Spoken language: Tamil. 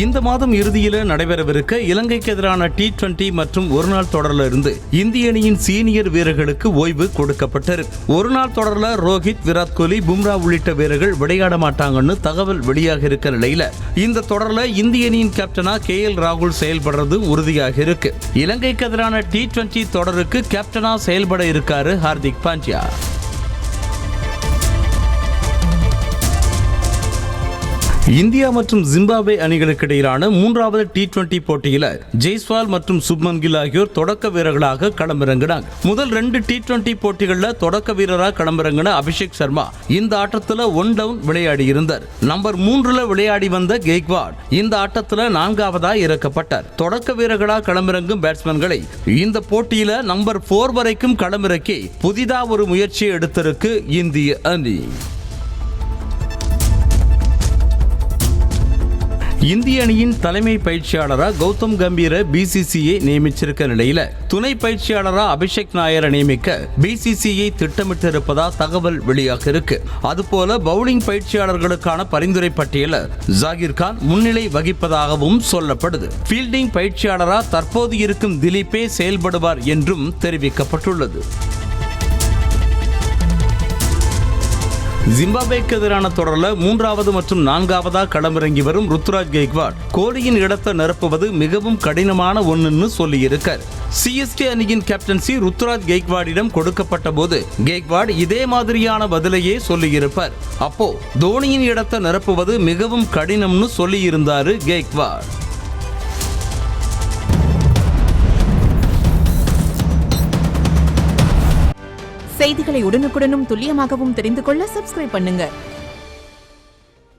இந்த மாதம் இறுதியில் நடைபெறவிருக்க இலங்கைக்கு எதிரான T20 மற்றும் ஒருநாள் தொடரில் இருந்து இந்திய அணியின் சீனியர் வீரர்களுக்கு ஓய்வு கொடுக்கப்பட்டிருக்கு. ஒருநாள் தொடரில் ரோஹித், விராட் கோலி, பும்ரா உள்ளிட்ட வீரர்கள் விளையாட மாட்டாங்கன்னு தகவல் வெளியாக இருக்க நிலையில இந்த தொடரில் இந்திய அணியின் கேப்டனா KL ராகுல் செயல்படுறது உறுதியாக இருக்கு. இலங்கைக்கு எதிரான T20 தொடருக்கு கேப்டனா செயல்பட இருக்காரு ஹார்திக் பாண்டியா. இந்தியா மற்றும் ஜிம்பாப்வே அணிகளுக்கு இடையிலான 3வது T20 போட்டியில் ஜெய்ஸ்வால் மற்றும் சுப்மன் கில் ஆகியோர் தொடக்க வீரர்களாக களமிறங்கினாங்க. முதல் 2 T20 போட்டிகளில் தொடக்க வீரராக களமிறங்கின அபிஷேக் சர்மா இந்த ஆட்டத்தில் 1 டவுன் விளையாடி இருந்தார். நம்பர் 3ல் விளையாடி வந்த கெய்க்வாட் இந்த ஆட்டத்தில் 4வதாக இறக்கப்பட்டார். தொடக்க வீரர்களாக களமிறங்கும் பேட்ஸ்மேன்களை இந்த போட்டியில் நம்பர் 4 வரைக்கும் களமிறக்கி புதிதாக ஒரு முயற்சியை எடுத்திருக்கு இந்திய அணி. இந்திய அணியின் தலைமை பயிற்சியாளராக கௌதம் கம்பீரை BCCI நியமிச்சிருக்க நிலையில துணை பயிற்சியாளராக அபிஷேக் நாயரை நியமிக்க BCCI திட்டமிட்டிருப்பதா தகவல் வெளியாக இருக்கு. அதுபோல பவுலிங் பயிற்சியாளர்களுக்கான பரிந்துரை பட்டியல ஜாகிர் கான் முன்னிலை வகிப்பதாகவும் சொல்லப்படுது. ஃபீல்டிங் பயிற்சியாளராக தற்போது இருக்கும் திலீப்பே செயல்படுவார் என்றும் தெரிவிக்கப்பட்டுள்ளது. ஜிம்பாப்வேக்கு எதிரான தொடரில் 3வது மற்றும் 4வதாக களமிறங்கி வரும் ருத்துராஜ் கெய்க்வாட் கோலியின் இடத்தை நிரப்புவது மிகவும் கடினமான ஒன்றுன்னு சொல்லியிருக்கார். CSK அணியின் கேப்டன்சி ருத்துராஜ் கெய்க்வாடிடம் கொடுக்கப்பட்ட போது கெய்க்வாட் இதே மாதிரியான பதிலையே சொல்லியிருப்பார். அப்போ தோனியின் இடத்தை நிரப்புவது மிகவும் கடினம்னு சொல்லியிருந்தாரு கெய்க்வாட். செய்திகளை உடனுக்குடனும் துல்லியமாகவும் தெரிந்து கொள்ள சப்ஸ்கிரைப் பண்ணுங்க.